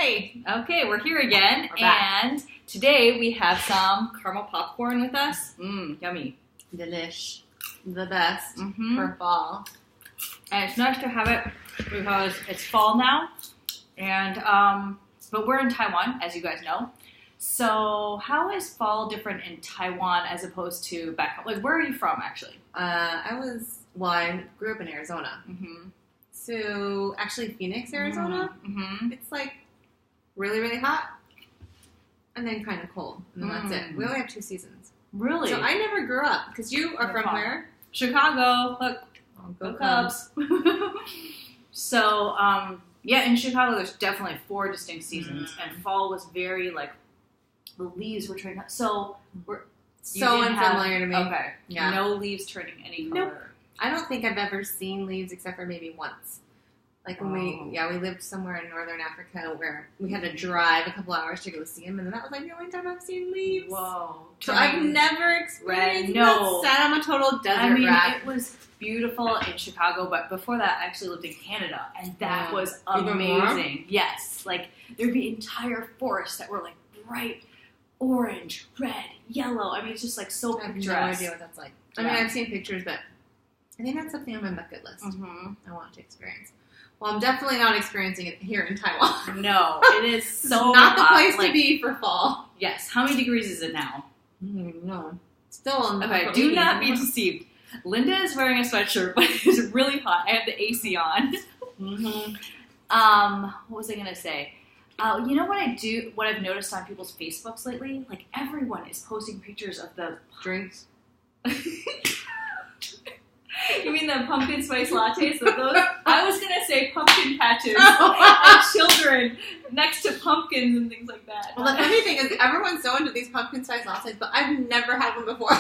Hi! Okay, we're here again, and today we have some caramel popcorn with us. Yummy. Delish. The best for fall. And it's nice to have it because it's fall now, and but we're in Taiwan, as you guys know. So how is fall different in Taiwan as opposed to back home? Like, where are you from, actually? I grew up in Arizona. So, actually, Phoenix, Arizona. It's like really, really hot, and then kind of cold, and then that's it. We only have 2 seasons. Really? So I never grew up, because you are from where? Chicago. Look, go Cubs. So, yeah, in Chicago, there's definitely 4 distinct seasons, and fall was very, like, the leaves were turning up. So, so unfamiliar to me. Okay. Yeah. No leaves turning any color. Nope. I don't think I've ever seen leaves except for maybe once. Like when we lived somewhere in northern Africa where we had to drive a couple hours to go see them, and then that was like the only time I've seen leaves. Whoa. So I've never experienced that. I'm a total desert rat. It was beautiful in Chicago, but before that I actually lived in Canada, and that was amazing. Yes. Like there'd be entire forests that were like bright orange, red, yellow. I mean, it's just like so picturesque. I have no idea what that's like. I mean, I've seen pictures, but I think that's something on my bucket list. I want to experience. Well, I'm definitely not experiencing it here in Taiwan. No, it is so not the hot. place to be for fall. Yes. How many degrees is it now? No. Still okay, do not be deceived. Linda is wearing a sweatshirt, but it's really hot. I have the AC on. What was I going to say? You know what what I've noticed on people's Facebooks lately? Like, everyone is posting pictures of the drinks. You mean the pumpkin spice lattes? Those? I was going to say pumpkin patches and children next to pumpkins and things like that. Well, the funny thing is everyone's so into these pumpkin spice lattes, but I've never had one before.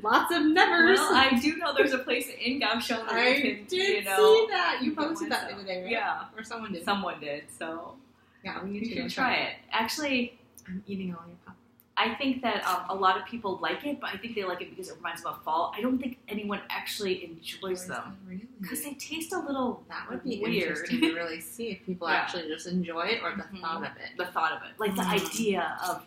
Lots of nevers. Well, I do know there's a place in Kaohsiung that you can, see that. You posted that the other day, right? Yeah. Or someone did. Someone did, so yeah, we need to try it. Actually, I'm eating all your popcorn. I think that a lot of people like it, but I think they like it because it reminds them of fall. I don't think anyone actually enjoys them. Really? Because they taste a little That would be weird. Interesting to really see if people actually just enjoy it or the thought of it. The thought of it. Like the idea of,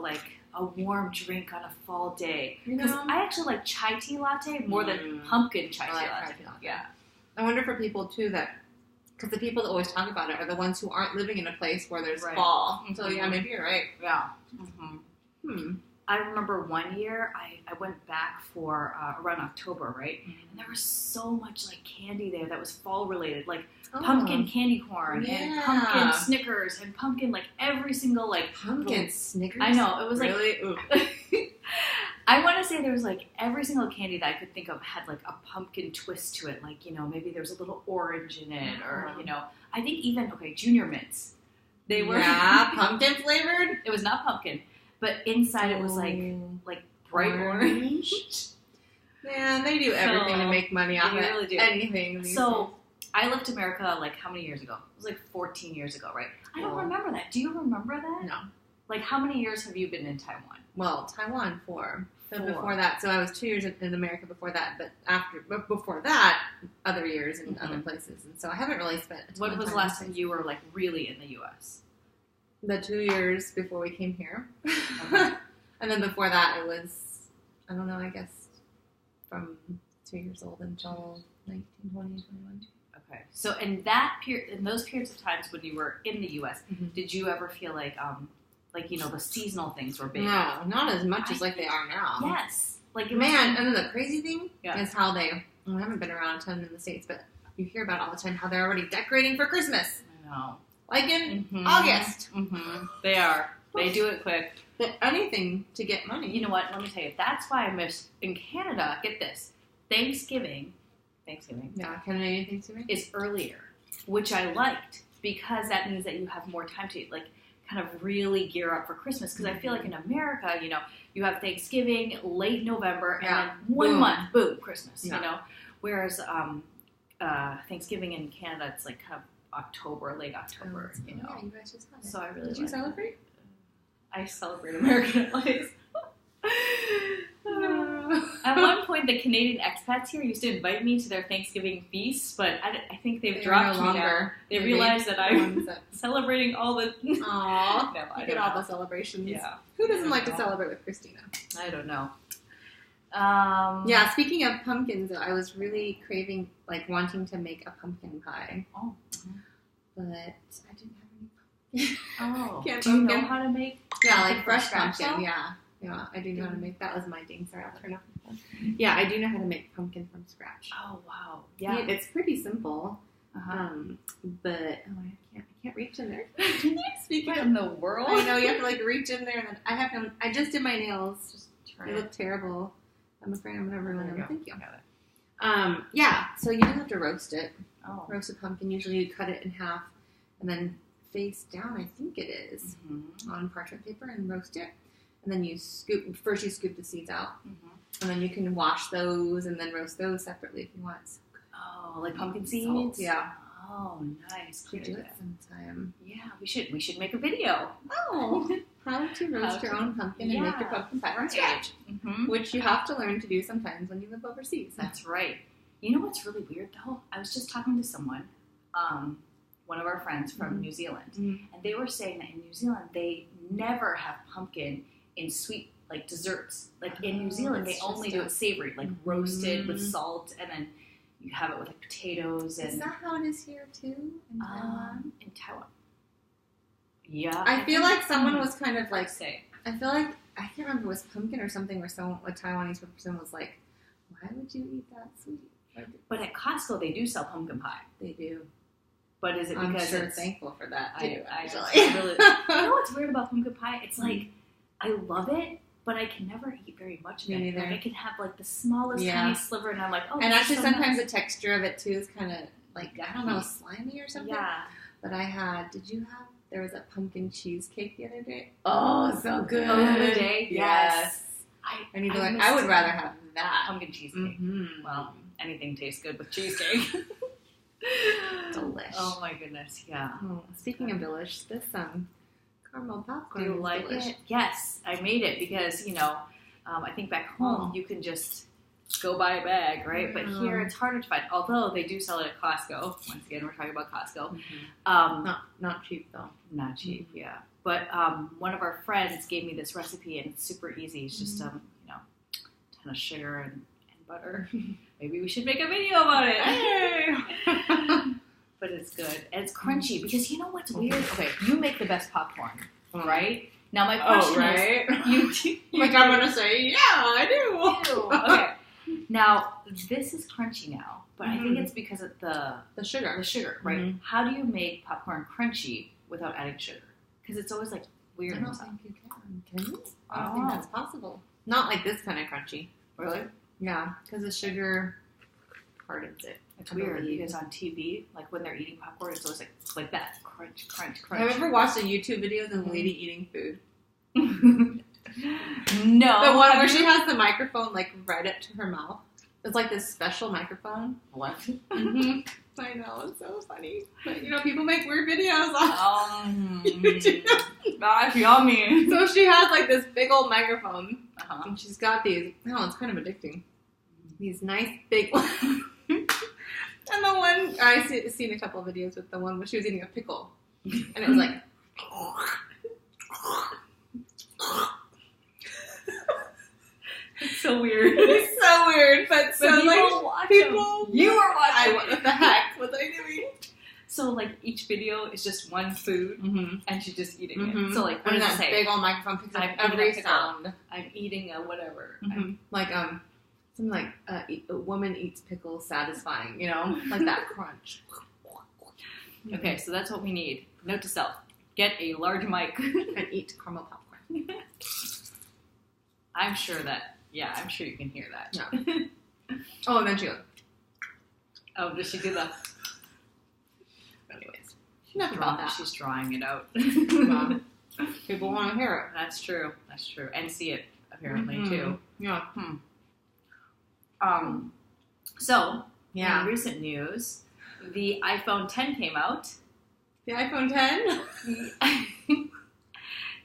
like a warm drink on a fall day. Because I actually like chai tea latte more than pumpkin chai tea latte. Yeah. I wonder for people, too, that... Because the people that always talk about it are the ones who aren't living in a place where there's fall. So, yeah, maybe you're right. Yeah. I remember one year I went back for around October, right? And there was so much like candy there that was fall related, like pumpkin candy corn and pumpkin Snickers and pumpkin like every single like pumpkin Snickers. I know, it was really? Like I want to say there was like every single candy that I could think of had like a pumpkin twist to it, like maybe there was a little orange in it, or I think even Junior Mints. They were pumpkin flavored. It was not pumpkin. But inside it was like bright orange. Man, they do everything to make money off it. Really do. Anything. So I left America like how many years ago? It was like 14 years ago, right? I don't remember that. Do you remember that? No. Like how many years have you been in Taiwan? Well, Taiwan 4. But before that, so I was 2 years in America before that. But before that, other years in other places, and so I haven't really spent. What was the last time you were like really in the U.S.? The 2 years before we came here. And then before that, it was, I don't know, I guess from 2 years old until 19, 20, 21. Okay. So in those periods of times when you were in the U.S., did you ever feel like the seasonal things were big? No, not as much as like they are now. Yes. Like and then the crazy thing is how I haven't been around a ton in the States, but you hear about all the time how they're already decorating for Christmas. I know. Like in August. They are. They do it quick. Anything to get money. You know what? Let me tell you. That's why I miss, in Canada, get this, Thanksgiving. Yeah, Canadian Thanksgiving. Is earlier, which I liked because that means that you have more time to like kind of really gear up for Christmas. Because I feel like in America, you have Thanksgiving, late November, and then 1 month, boom, Christmas, Whereas Thanksgiving in Canada, it's like kind of October, late October, Yeah, you guys just had it. So I really Did you celebrate? I celebrate American holidays. At one point, the Canadian expats here used to invite me to their Thanksgiving feasts, but I think they've dropped me now. They realize that I'm celebrating all the... Aww. No, I get all the celebrations. Yeah. Who doesn't like to celebrate with Christina? I don't know. Yeah, speaking of pumpkins, I was really craving, wanting to make a pumpkin pie. Oh. But I didn't have any pumpkin. Oh. Can't Do you know how to make? Yeah, fresh pumpkin. Though? Yeah. Yeah, I do know how to make. That was my ding. Sorry, I'll turn off the phone. Yeah, I do know how to make pumpkin from scratch. Oh, wow. Yeah. It's pretty simple. Uh-huh. But I can't reach in there. Speaking in the world, I know you have to reach in there, and then I just did my nails. They look terrible. I'm afraid I'm gonna ruin them. Thank you. Yeah. So you do have to roast it. Oh. Roast a pumpkin. Usually you cut it in half, and then face down. I think it is on parchment paper and roast it. And then you scoop the seeds out, and then you can wash those and then roast those separately if you want. So good. Oh, like pumpkin seeds? Salt, yeah. Oh, nice. We do it sometime. Yeah, we should make a video. Oh, how to roast your own pumpkin and make your pumpkin pie from scratch, which you have to learn to do sometimes when you live overseas. That's right. You know what's really weird though? I was just talking to someone, one of our friends from New Zealand, and they were saying that in New Zealand they never have pumpkin in sweet desserts. In New Zealand they only do it savory, roasted with salt, and then you have it with potatoes. And is that how it is here too in Taiwan? In Taiwan, yeah. I feel like someone was kind of say. I feel like I can't remember if it was pumpkin or something where a Taiwanese person was like, "Why would you eat that sweet?" But at Costco they do sell pumpkin pie. They do. But is it because I'm thankful for that too? Really, you know what's weird about pumpkin pie? It's I love it, but I can never eat very much of it. Me neither. I can have the smallest tiny sliver, and I'm like, oh. And actually, sometimes the texture of it too is kind of I don't know, slimy or something. Yeah. But I had. Did you have? There was a pumpkin cheesecake the other day. Oh, so good. Oh, the other day. Yes. I would rather have that pumpkin cheesecake. Well, anything tastes good with cheesecake. Delish. Oh my goodness. Yeah. Oh, speaking of delish, this caramel popcorn. Do you like it? Yes, I made it because, I think back home you can just go buy a bag, right? But here it's harder to find, although they do sell it at Costco. Once again, we're talking about Costco. Not cheap, though. Not cheap, yeah. But one of our friends gave me this recipe, and it's super easy. It's just, a ton of sugar and butter. Maybe we should make a video about it. Hey! But it's good. And it's crunchy because you know what's weird? Okay, you make the best popcorn, right? Now my question is, I'm going to say, yeah, I do. Okay. Now, this is crunchy now, but I think it's because of the sugar. The sugar, right? How do you make popcorn crunchy without adding sugar? Because it's always weird. I don't think you can. Can you? I don't think that's possible. Not like this kind of crunchy. Really? Yeah, because the sugar hardens it. It's weird because on TV, when they're eating popcorn, it's always like that. Crunch, crunch, crunch. Have you ever watched the YouTube videos of a lady eating food? No. The one where she has the microphone right up to her mouth. It's this special microphone. What? I know, it's so funny. But people make weird videos on YouTube. That's yummy. So she has this big old microphone. And she's got these, it's kind of addicting. These nice big ones. And the one, I've seen a couple of videos with the one where she was eating a pickle. And it was It's so weird. It's so weird, but people, you were watching. What the heck was I doing? So each video is just one food, and she's just eating it. So what does it say? Big old microphone picks up every sound. I'm eating a whatever. Something a woman eats pickles satisfying, that crunch. Okay, so that's what we need. Note to self: get a large mic and eat caramel popcorn. I'm sure you can hear that. Yeah. Oh, and then she goes. Oh, does she do that? Anyways, enough about that. She's drawing it out. People want to hear it. That's true. And see it apparently too. Yeah. So in recent news, the iPhone 10 came out. The iPhone 10?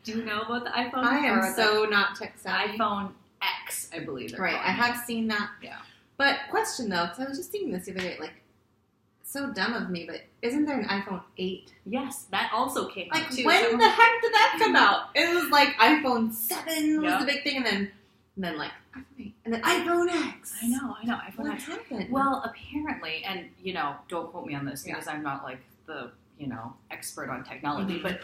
Do you know about the iPhone? I am so not tech savvy. iPhone X, I believe. Right, I have seen that. Yeah. But question though, because I was just thinking this the other day, like, so dumb of me, but isn't there an iPhone 8? Yes, that also came out too. When the heck did that come out? It was like iPhone 7 was the big thing, and then like iPhone 8, and then iPhone X. I know. iPhone What X. happened? Well, apparently, and don't quote me on this because I'm not like the expert on technology, but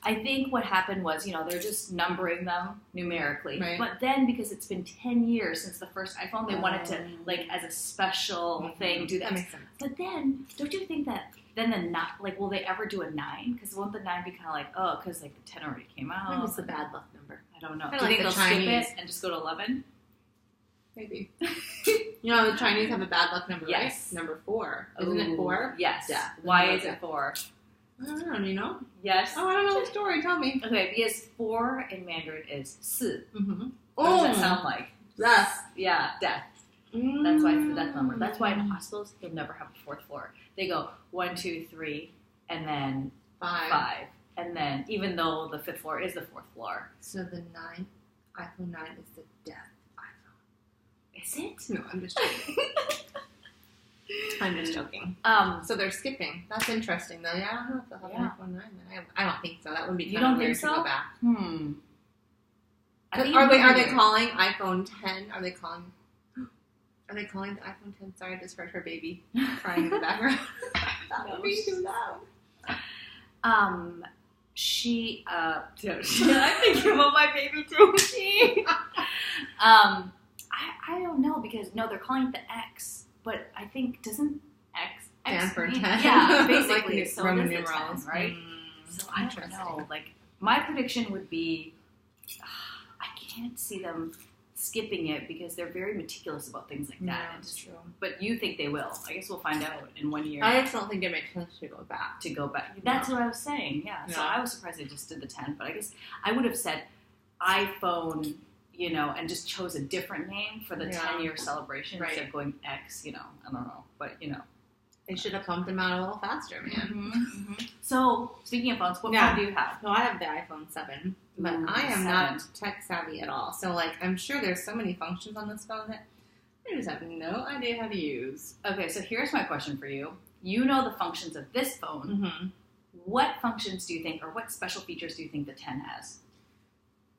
I think what happened was, they're just numbering them numerically. Right. But then, because it's been 10 years since the first iPhone, they wanted to, like, as a special thing, do that. That makes sense. But then, don't you think that then will they ever do a 9? Because won't the 9 be kind of like, because, like, the 10 already came out? Maybe it's the bad luck number. I don't know. Do you think they'll skip it and just go to 11? Maybe. The Chinese have a bad luck number, yes. Right? Number 4. Isn't it 4? Yes. Yeah. Why is it 4? I don't know, you know? Yes. Oh, I don't know the story. Tell me. Okay, because 4 in Mandarin is 4. Mm-hmm. What does that sound like? Death. Yeah, death. That's why it's the death number. That's why in hospitals, you'll never have a 4th floor. They go 1, 2, 3, and then 5. And then, even though the 5th floor is the 4th floor. So the iPhone 9 is the death iPhone. Is it? No, I'm just joking. I'm just joking. So they're skipping. That's interesting, though. Yeah, I don't know if they'll have an iPhone 9 then. I don't think so. That would be kind of weird to go back. Are they calling iPhone 10? Are they calling the iPhone 10? Sorry, I just heard her baby crying in the background. That would be too loud. I'm thinking about my baby too. I don't know because they're calling it the X. But I think, doesn't X stand for 10? Yeah, basically. Like so Roman it is the 10, right? So I don't know. Like, my prediction would be, I can't see them skipping it because they're very meticulous about things like that. Yeah, that's true. But you think they will. I guess we'll find out in 1 year. I just don't think it makes sense to go back. That's what I was saying, yeah. So I was surprised they just did the 10. But I guess I would have said iPhone... and just chose a different name for the 10-year celebration instead of going X, I don't know. But, They should have pumped them out a little faster, man. So, speaking of phones, what phone do you have? No, I have the iPhone 7. But I am not tech savvy at all. So, I'm sure there's so many functions on this phone that I just have no idea how to use. Okay, so here's my question for you. You know the functions of this phone. Mm-hmm. What functions do you think, or what special features do you think the 10 has?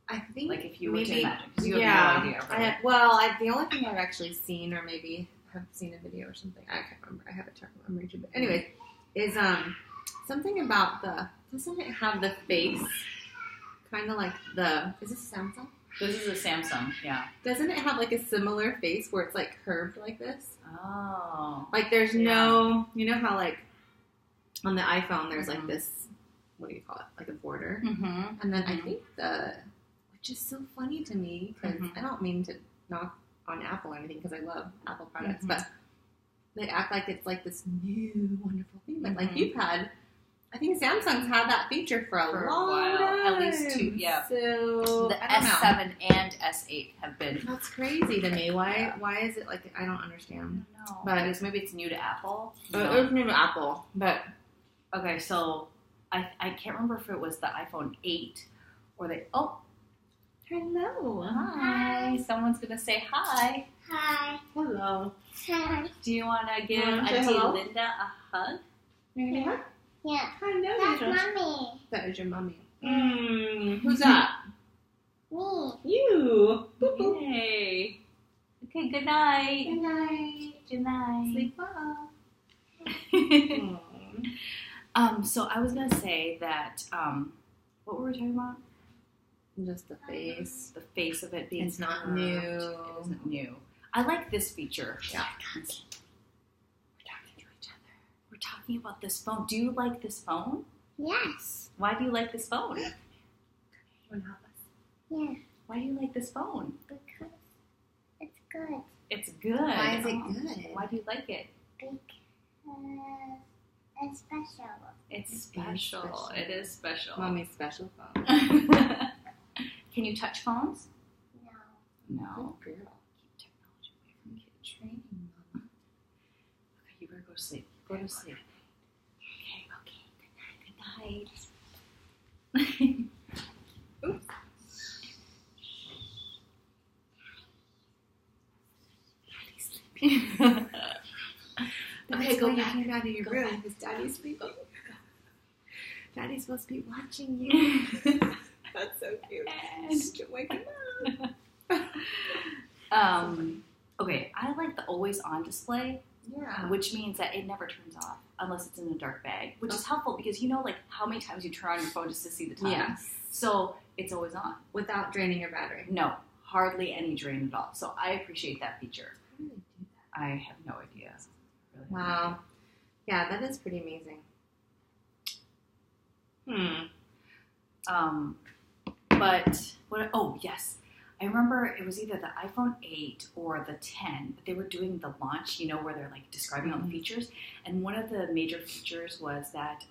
I think like if you were to imagine, because you have no idea. Right? The only thing I've actually seen, or maybe have seen a video or something, I can't remember. I have a terrible memory too. But anyway, is something about doesn't it have the face, kind of like is this a Samsung? This is a Samsung, yeah. Doesn't it have like a similar face where it's like curved like this? Oh. Like there's no, how like on the iPhone there's like this, what do you call it? Like a border. Mm-hmm. And then I think which is so funny to me because I don't mean to knock on Apple or anything because I love Apple products, but they act like it's like this new wonderful thing. But like I think Samsung's had that feature for a long while, at least 2. Yeah. So the S7 and S8 have been. That's crazy to me. Why is it like I don't understand? I don't know. But maybe it's new to Apple. It's new to Apple, but okay. So I can't remember if it was the iPhone 8 or the Hello. Hi. Someone's going to say hi. Hi. Hello. Hi. Do you want to give Auntie Linda a hug? You're going to hug? Yeah. Hello. That's Mommy. That is your mommy. Who's that? Me. You. Yay. Okay, good night. Good night. Good night. Sleep well. So I was going to say that, what were we talking about? Just the face. The face of it being it's not new. It isn't new. I like this feature. Yeah. We're talking to each other. We're talking about this phone. Do you like this phone? Yes. Why do you like this phone? Yeah. Why do you like this phone? Because it's good. It's good. Why is it good? Why do you like it? Because it's special. It's special. It is special. Mommy's special phone. Can you touch phones? No. No. Good girl. Keep technology away from kids. Training, Mama. Okay, you better go to sleep. Go to sleep. Okay. Good night. Oops. Okay, go why back. you came out of your Go room back. because Daddy's sleeping. Daddy's supposed to be watching you. That's so cute. Just wake him up. Okay, I like the always on display, Yeah. which means that it never turns off unless it's in a dark bag, which is helpful because you know like how many times you turn on your phone just to see the time. Yes. So it's always on. Without draining your battery. No, hardly any drain at all. So I appreciate that feature. How do they do that? I have no idea. Really. Wow. Yeah, that is pretty amazing. But what? Oh yes, I remember it was either the iPhone 8 or the 10. But they were doing the launch, you know, where they're like describing all the features. And one of the major features was that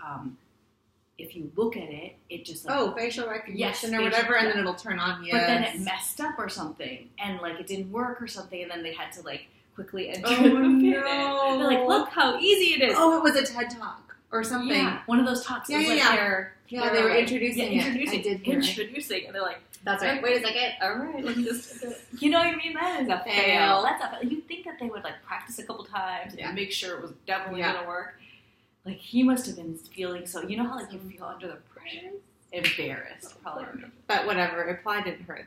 if you look at it, it just like facial recognition Yes, or facial- whatever, and yeah. then it'll turn on. Yes. But then it messed up or something, and like it didn't work or something, and then they had to like quickly enter Oh, the pin. no. They're like, look how easy it is. Oh, it was a TED Talk or something. Yeah, one of those talks. Yeah, It was yeah, like yeah. they're They were like- introducing it. introducing, I did hear it. introducing, and they're like, That's right. Wait a second. all right, let's just, you know what I mean? That is a fail. That's a fail. You'd think that they would like practice a couple times and make sure it was definitely gonna work. Like he must have been feeling so. You know how like you feel under the pressure, embarrassed, probably. But whatever. It probably didn't hurt.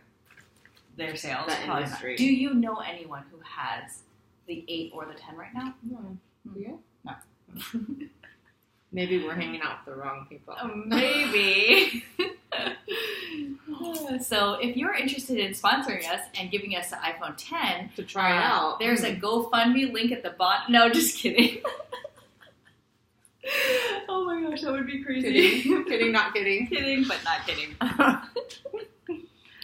Their sales. The Probably industry. not. Do you know anyone who has the 8 or the 10 right now? No. Do you? No. Maybe we're hanging out with the wrong people. Maybe. So if you're interested in sponsoring us and giving us the iPhone 10 To try it out. there's a GoFundMe link at the bottom. No, just kidding. Oh my gosh, that would be crazy. Kidding, not kidding. Kidding, but not kidding.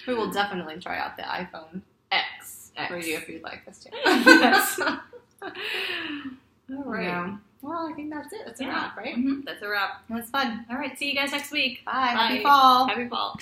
We will definitely try out the iPhone X for X. you if you'd like us to. Yes. All right. Yeah. Well, I think that's it. That's a wrap, right? That's a wrap. It was fun. All right, see you guys next week. Bye. Bye. Happy fall. Happy fall.